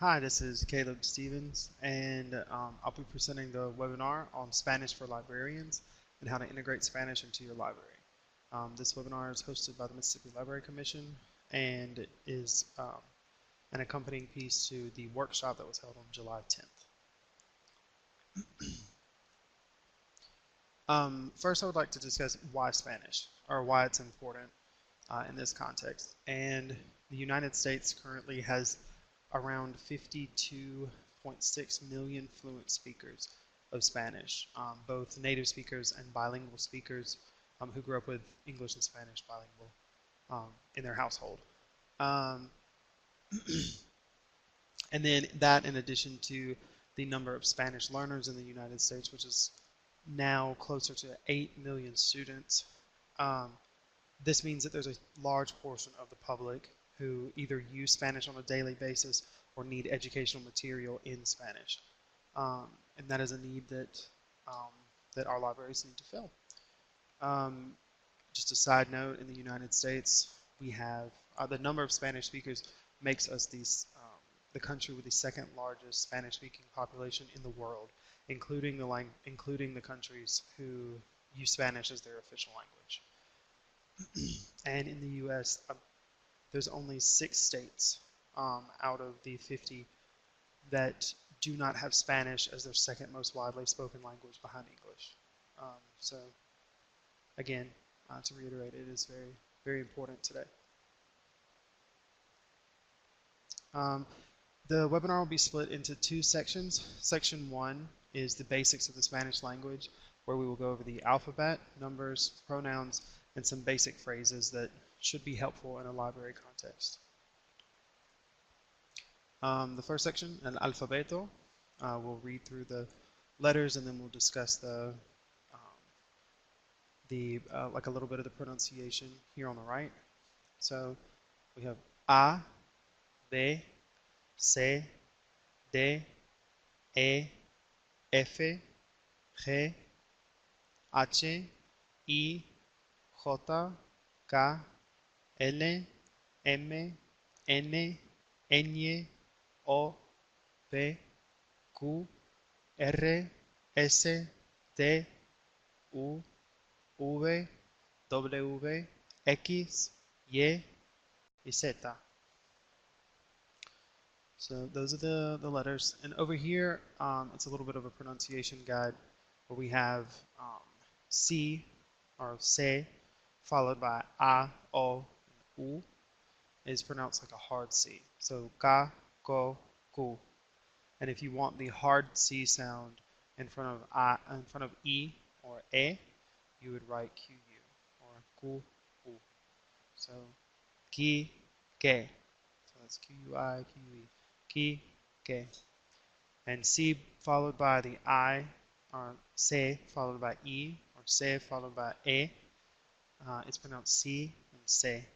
Hi, this is Caleb Stevens, and I'll be presenting the webinar on Spanish for librarians and how to integrate Spanish into your library. This webinar is hosted by the Mississippi Library Commission and is an accompanying piece to the workshop that was held on July 10th. First, I would like to discuss why Spanish, or why it's important in this context. And the United States currently has around 52.6 million fluent speakers of Spanish, both native speakers and bilingual speakers who grew up with English and Spanish bilingual in their household. And then that in addition to the number of Spanish learners in the United States, which is now closer to 8 million students. This means that there's a large portion of the public who either use Spanish on a daily basis or need educational material in Spanish. And that is a need that, that our libraries need to fill. Just a side note, in the United States, we have the number of Spanish speakers makes us the country with the second largest Spanish-speaking population in the world, including the countries who use Spanish as their official language. And in the U.S., there's only 6 states out of the 50 that do not have Spanish as their second most widely spoken language behind English. So, again, to reiterate, it is very, very important today. The webinar will be split into 2 sections. Section 1 is the basics of the Spanish language, where we will go over the alphabet, numbers, pronouns, and some basic phrases that should be helpful in a library context. The first section, el alfabeto, we'll read through the letters and then we'll discuss like a little bit of the pronunciation here on the right. So we have A, B, C, D, E, F, G, H, I, J, K, L, M, N, Ñ, O, P, Q, R, S, T, U, V, W, X, Y, y Z. So those are the letters. And over here, it's a little bit of a pronunciation guide where we have C or C followed by A, O, and U is pronounced like a hard C. So Ka, Ko, Ku. And if you want the hard C sound in front of E or E, you would write QU or Ku, U. So Ki, Ke. So that's QUI, QE. Ki, Ke. And C followed by the I, or Se followed by E, or Se followed by E. It's pronounced C and Se,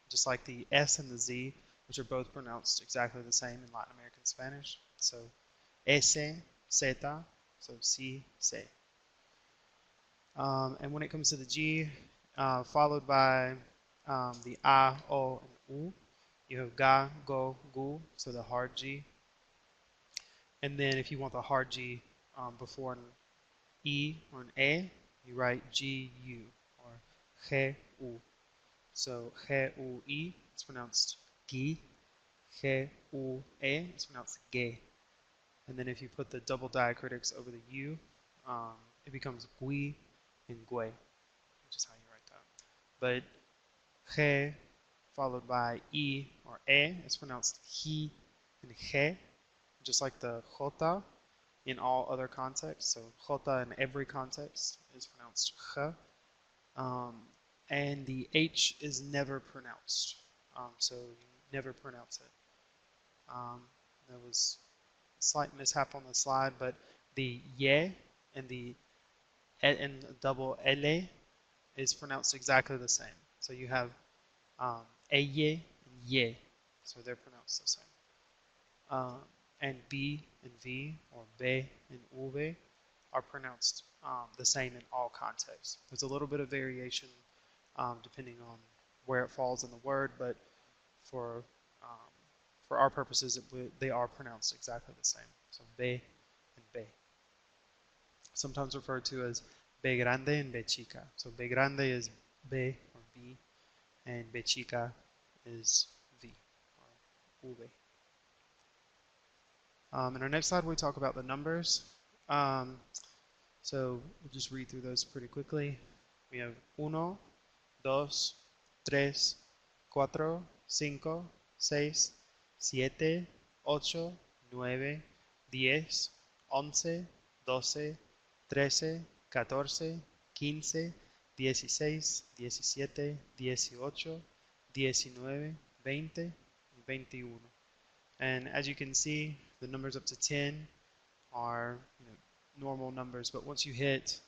just like the S and the Z, which are both pronounced exactly the same in Latin American Spanish. So S, Zeta, so C, Se. And when it comes to the G, followed by the A, O, and U, you have Ga, Go, Gu, so the hard G. And then if you want the hard G before an E or an A, you write G-U or G-U. So G-U-E, it's pronounced Gi. G-U-E, it's pronounced Ge. And then if you put the double diacritics over the U, it becomes Gui and Gue, which is how you write that. But G followed by E or E, it's pronounced He and He, just like the Jota in all other contexts. So Jota in every context is pronounced Ch. And the H is never pronounced. So you never pronounce it. There was a slight mishap on the slide, but the Ye and the double L is pronounced exactly the same. So you have Eye and Ye, so they're pronounced the same. And B and V, or Be and Uve, are pronounced the same in all contexts. There's a little bit of variation depending on where it falls in the word, but for for our purposes, they are pronounced exactly the same. So B and B. Sometimes referred to as B grande and B chica. So B grande is B or B, and B chica is V or V. In our next slide, we talk about the numbers. So we'll just read through those pretty quickly. We have 1, 2, 3, 4, 5, 6, 7, 8, 9, 10, 11, 12, 13, 14, 15, 16, 17, 18, 19, 20, 21. And as you can see, the numbers up to 10 are normal numbers, but once you hit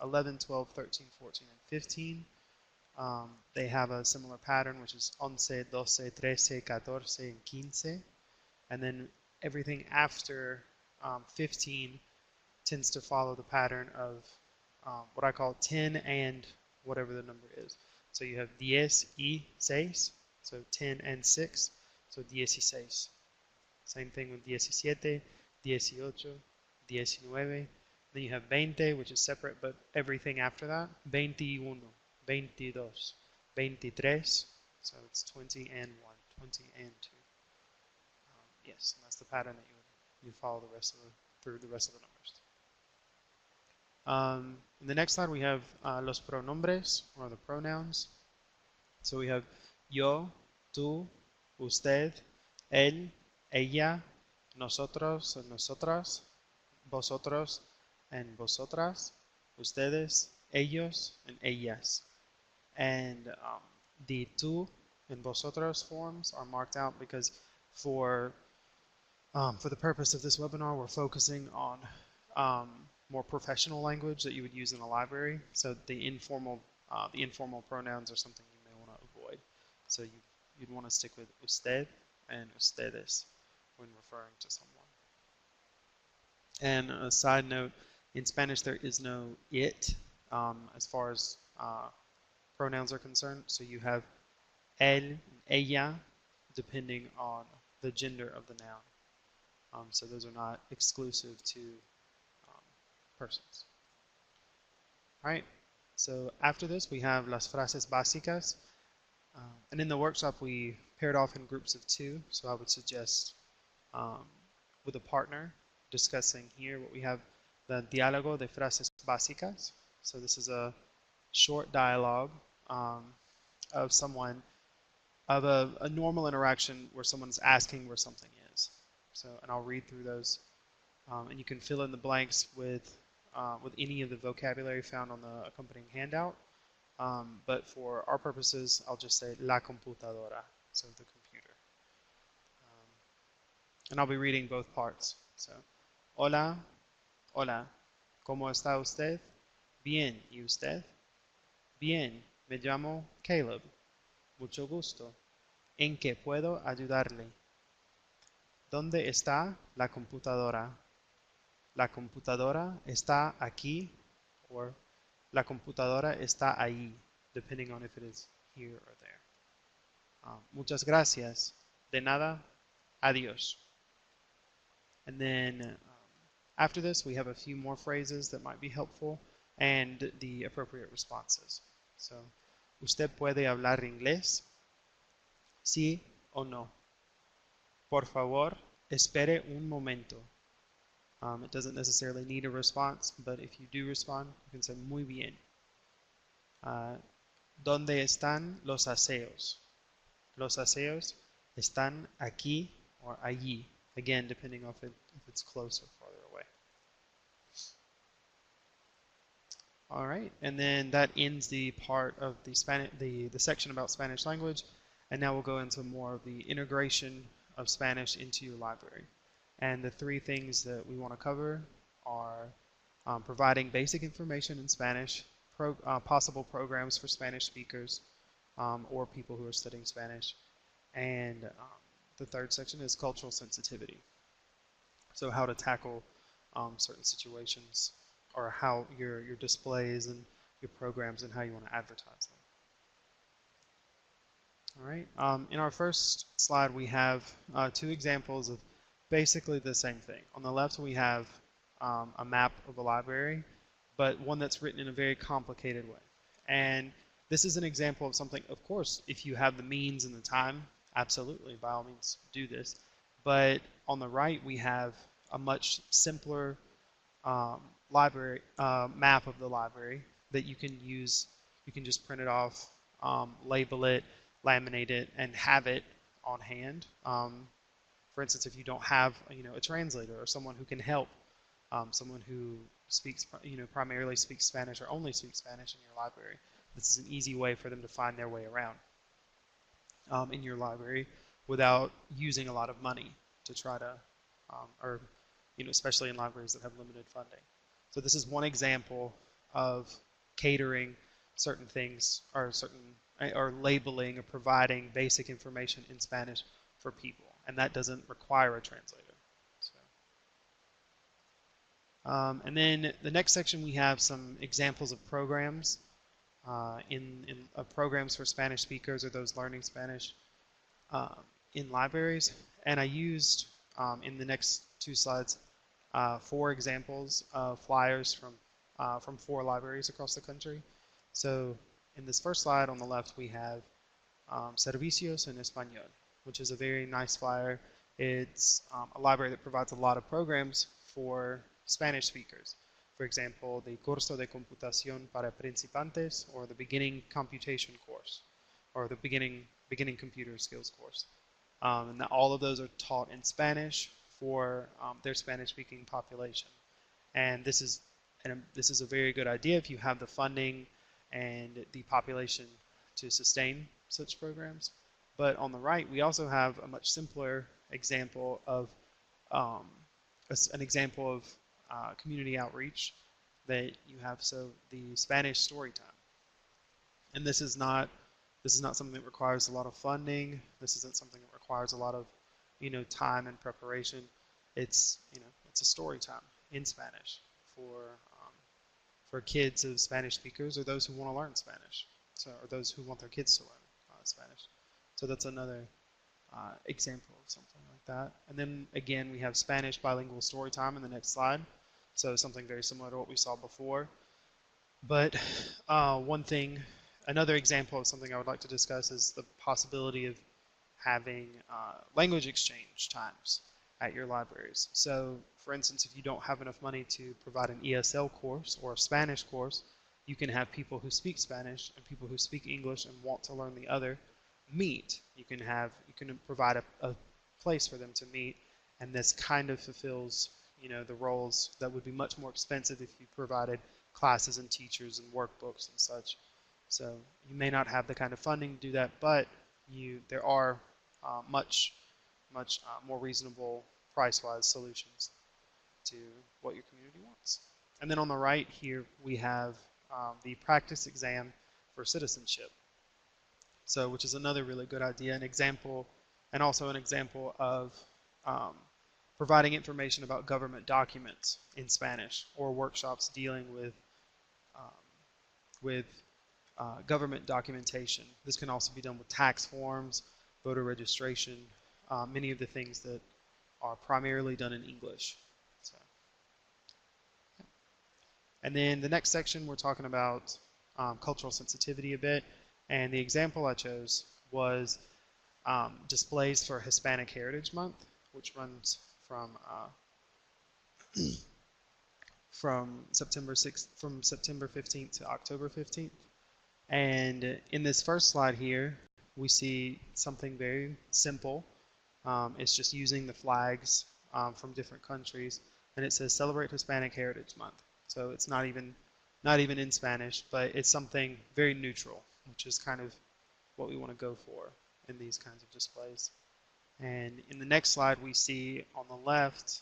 11, 12, 13, 14, and 15, they have a similar pattern, which is 11, 12, 13, 14, and 15. And then everything after 15 tends to follow the pattern of what I call 10 and whatever the number is. So you have 10 y 6, so 10 and 6, so 16. Same thing with 17, 18, 19. Then you have 20, which is separate, but everything after that, 21, 22, 23, so it's 20 and 1, 20 and 2. Yes, and that's the pattern that you follow through the rest of the numbers. In the next slide, we have los pronombres, or the pronouns. So we have yo, tú, usted, él, ella, nosotros, nosotras, vosotros, and vosotras, ustedes, ellos, and ellas. And the tú and vosotros forms are marked out because for the purpose of this webinar, we're focusing on more professional language that you would use in a library. So the informal pronouns are something you may want to avoid. So you'd want to stick with usted and ustedes when referring to someone. And a side note, in Spanish there is no it as far as pronouns are concerned. So you have él, ella, depending on the gender of the noun. So those are not exclusive to persons. All right. So after this, we have las frases básicas. And in the workshop, we paired off in groups of 2. So I would suggest with a partner discussing here what we have, the diálogo de frases básicas. So this is a short dialogue of a normal interaction where someone's asking where something is. So, and I'll read through those, and you can fill in the blanks with any of the vocabulary found on the accompanying handout. But for our purposes, I'll just say la computadora, so the computer. And I'll be reading both parts. So, hola, hola, ¿cómo está usted? Bien, ¿y usted? Bien, me llamo Caleb. Mucho gusto. ¿En qué puedo ayudarle? ¿Dónde está la computadora? La computadora está aquí, or la computadora está ahí, depending on if it is here or there. Muchas gracias. De nada. Adiós. And then after this, we have a few more phrases that might be helpful and the appropriate responses. So, ¿usted puede hablar inglés? Sí o no. Por favor, espere un momento. It doesn't necessarily need a response, but if you do respond, you can say muy bien. ¿Dónde están los aseos? Los aseos están aquí or allí. Again, depending on if it's close or farther away. All right, and then that ends the part of the section about Spanish language, and now we'll go into more of the integration of Spanish into your library. And the 3 things that we want to cover are providing basic information in Spanish, possible programs for Spanish speakers or people who are studying Spanish, and the 3rd section is cultural sensitivity. So how to tackle certain situations, or how your displays and your programs and how you want to advertise them. All right. In our first slide, we have two examples of basically the same thing. On the left, we have a map of a library, but one that's written in a very complicated way. And this is an example of something, of course, if you have the means and the time, absolutely, by all means, do this. But on the right, we have a much simpler um, library map of the library that you can use. You can just print it off, label it, laminate it, and have it on hand. For instance, if you don't have a translator or someone who can help, someone who speaks primarily speaks Spanish or only speaks Spanish in your library, this is an easy way for them to find their way around in your library without using a lot of money to try to, or especially in libraries that have limited funding. So this is one example of catering certain things or labeling or providing basic information in Spanish for people, and that doesn't require a translator. And then the next section we have some examples of programs in programs for Spanish speakers or those learning Spanish in libraries. And I used in the next two slides 4 examples of flyers from 4 libraries across the country. So in this first slide on the left we have Servicios en Español, which is a very nice flyer. It's a library that provides a lot of programs for Spanish speakers. For example, the Curso de Computación para Principiantes, or the Beginning Computation course, or the Beginning Computer Skills course. And all of those are taught in Spanish for their Spanish-speaking population. And this is a very good idea if you have the funding and the population to sustain such programs. But on the right, we also have a much simpler example of community outreach that you have. So the Spanish story time, and this is not something that requires a lot of funding. This isn't something that requires a lot of time and preparation. It's it's a story time in Spanish for kids of Spanish speakers or those who want to learn Spanish, or those who want their kids to learn Spanish. So that's another example of something like that. And then again, we have Spanish bilingual story time in the next slide. So something very similar to what we saw before. But another example of something I would like to discuss is the possibility of having language exchange times at your libraries. So for instance, if you don't have enough money to provide an ESL course or a Spanish course, you can have people who speak Spanish and people who speak English and want to learn the other meet. You can provide a place for them to meet, and this kind of fulfills the roles that would be much more expensive if you provided classes and teachers and workbooks and such. So you may not have the kind of funding to do that, but there are much more reasonable price-wise solutions to what your community wants. And then on the right here we have the practice exam for citizenship. So which is another really good idea, and also an example of providing information about government documents in Spanish, or workshops dealing with government documentation. This can also be done with tax forms, voter registration, many of the things that are primarily done in English. So, yeah. And then the next section we're talking about cultural sensitivity a bit, and the example I chose was displays for Hispanic Heritage Month, which runs from September 15th to October 15th. And in this first slide here, we see something very simple. It's just using the flags from different countries, and it says Celebrate Hispanic Heritage Month. So it's not even in Spanish, but it's something very neutral, which is kind of what we want to go for in these kinds of displays. And in the next slide, we see on the left,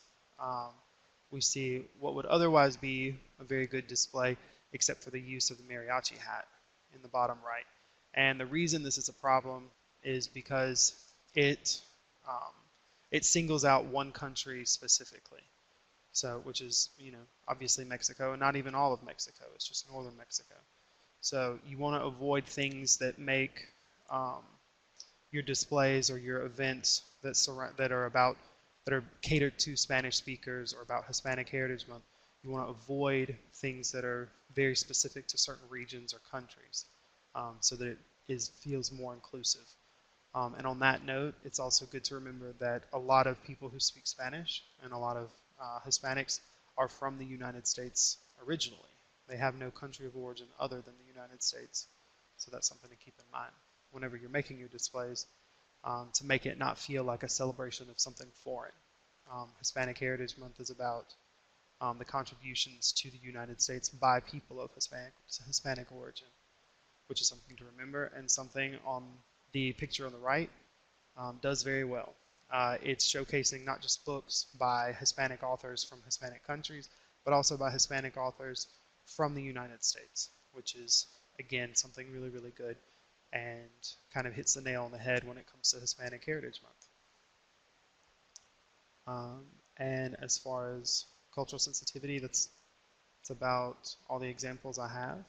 we see what would otherwise be a very good display, except for the use of the mariachi hat in the bottom right. And the reason this is a problem is because it singles out one country specifically. So, which is, obviously Mexico, and not even all of Mexico. It's just northern Mexico. So you want to avoid things that make your displays or your events that surround that are catered to Spanish speakers or about Hispanic Heritage Month, you want to avoid things that are very specific to certain regions or countries, so that it feels more inclusive. And on that note, it's also good to remember that a lot of people who speak Spanish and a lot of Hispanics are from the United States originally. They have no country of origin other than the United States. So that's something to keep in mind whenever you're making your displays, to make it not feel like a celebration of something foreign. Hispanic Heritage Month is about the contributions to the United States by people of Hispanic origin, which is something to remember, and something on the picture on the right does very well. It's showcasing not just books by Hispanic authors from Hispanic countries, but also by Hispanic authors from the United States, which is, again, something really, really good and kind of hits the nail on the head when it comes to Hispanic Heritage Month. And as far as cultural sensitivity, that's about all the examples I have.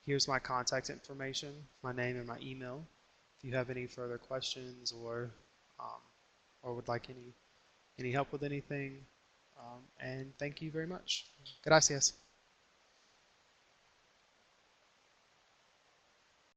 Here's my contact information, my name and my email. If you have any further questions or would like any help with anything, and thank you very much. Gracias.